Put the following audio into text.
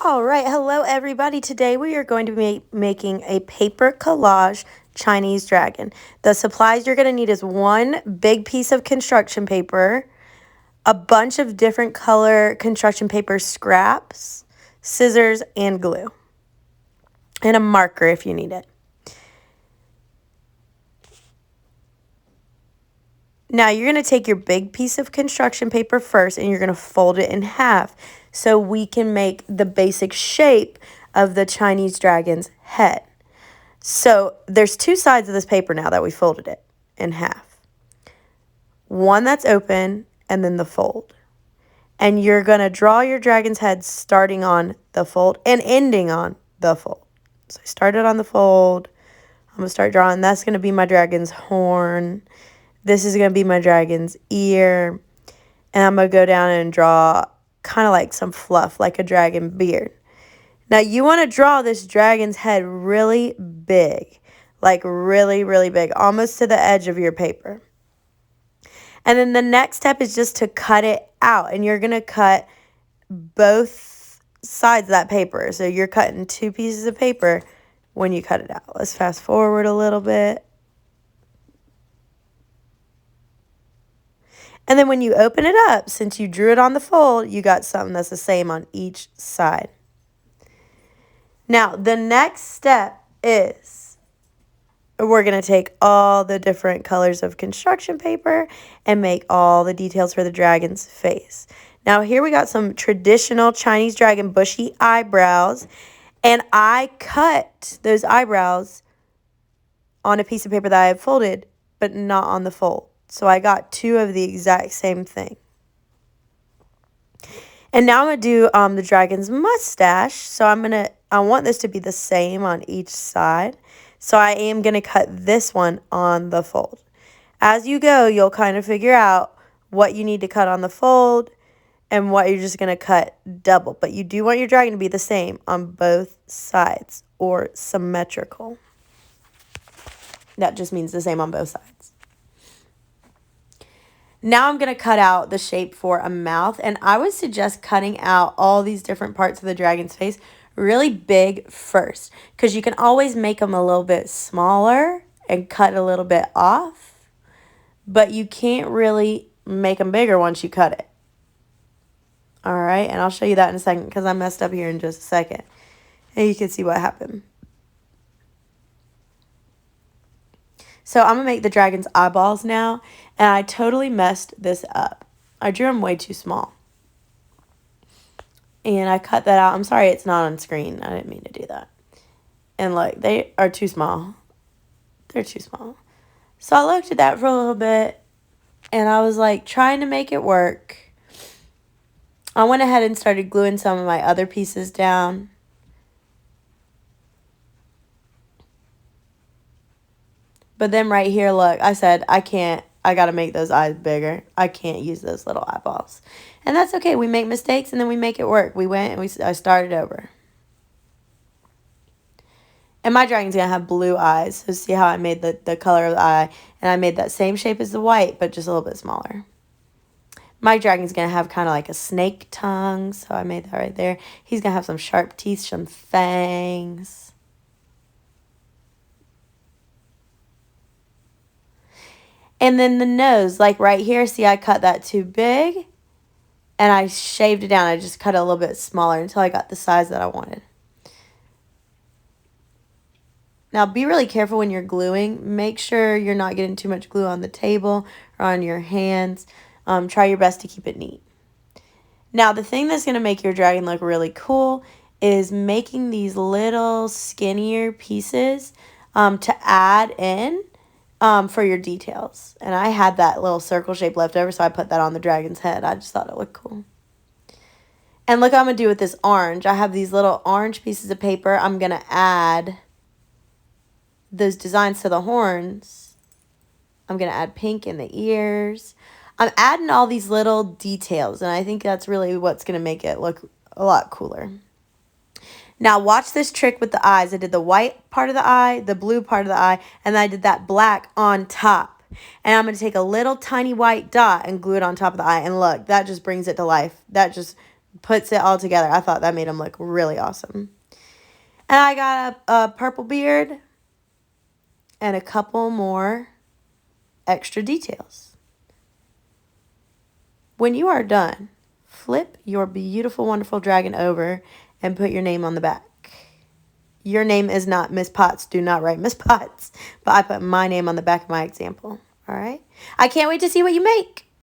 All right, hello everybody. Today we are going to be making a paper collage Chinese dragon. The supplies you're going to need is one big piece of construction paper, a bunch of different color construction paper scraps, scissors, and glue, and a marker if you need it. Now you're going to take your big piece of construction paper first and you're going to fold it in half so we can make the basic shape of the Chinese dragon's head. So there's two sides of this paper now that we folded it in half. One that's open and then the fold. And you're going to draw your dragon's head starting on the fold and ending on the fold. So I started on the fold. I'm going to start drawing. That's going to be my dragon's horn. This is going to be my dragon's ear. And I'm going to go down and draw kind of like some fluff, like a dragon beard. Now, you want to draw this dragon's head really big, like really, really big, almost to the edge of your paper. And then the next step is just to cut it out. And you're going to cut both sides of that paper. So you're cutting two pieces of paper when you cut it out. Let's fast forward a little bit. And then when you open it up, since you drew it on the fold, you got something that's the same on each side. Now, the next step is we're going to take all the different colors of construction paper and make all the details for the dragon's face. Now, here we got some traditional Chinese dragon bushy eyebrows, and I cut those eyebrows on a piece of paper that I had folded, but not on the fold. So I got two of the exact same thing. And now I'm going to do the dragon's mustache. So I want this to be the same on each side. So I am going to cut this one on the fold. As you go, you'll kind of figure out what you need to cut on the fold and what you're just going to cut double. But you do want your dragon to be the same on both sides, or symmetrical. That just means the same on both sides. Now I'm going to cut out the shape for a mouth, and I would suggest cutting out all these different parts of the dragon's face really big first, because you can always make them a little bit smaller and cut a little bit off, but you can't really make them bigger once you cut it. All right, and I'll show you that in a second because I messed up here in just a second, and you can see what happened. So I'm going to make the dragon's eyeballs now, and I totally messed this up. I drew them way too small. And I cut that out. I'm sorry it's not on screen. I didn't mean to do that. And look, they are too small. They're too small. So I looked at that for a little bit, and I was like trying to make it work. I went ahead and started gluing some of my other pieces down. But then right here, look, I said, I got to make those eyes bigger. I can't use those little eyeballs. And that's okay. We make mistakes and then we make it work. We went and I started over. And my dragon's going to have blue eyes. So see how I made the color of the eye. And I made that same shape as the white, but just a little bit smaller. My dragon's going to have kind of like a snake tongue. So I made that right there. He's going to have some sharp teeth, some fangs. And then the nose, like right here, see I cut that too big and I shaved it down. I just cut it a little bit smaller until I got the size that I wanted. Now be really careful when you're gluing. Make sure you're not getting too much glue on the table or on your hands. Try your best to keep it neat. Now the thing that's going to make your dragon look really cool is making these little skinnier pieces to add in. For your details. And I had that little circle shape left over, so I put that on the dragon's head. I just thought it looked cool. And look what I'm going to do with this orange. I have these little orange pieces of paper. I'm going to add those designs to the horns. I'm going to add pink in the ears. I'm adding all these little details, and I think that's really what's going to make it look a lot cooler. Now watch this trick with the eyes. I did the white part of the eye, the blue part of the eye, and then I did that black on top. And I'm going to take a little tiny white dot and glue it on top of the eye. And look, that just brings it to life. That just puts it all together. I thought that made him look really awesome. And I got a purple beard and a couple more extra details. When you are done, flip your beautiful, wonderful dragon over and put your name on the back. Your name is not Miss Potts. Do not write Miss Potts. But I put my name on the back of my example. All right? I can't wait to see what you make.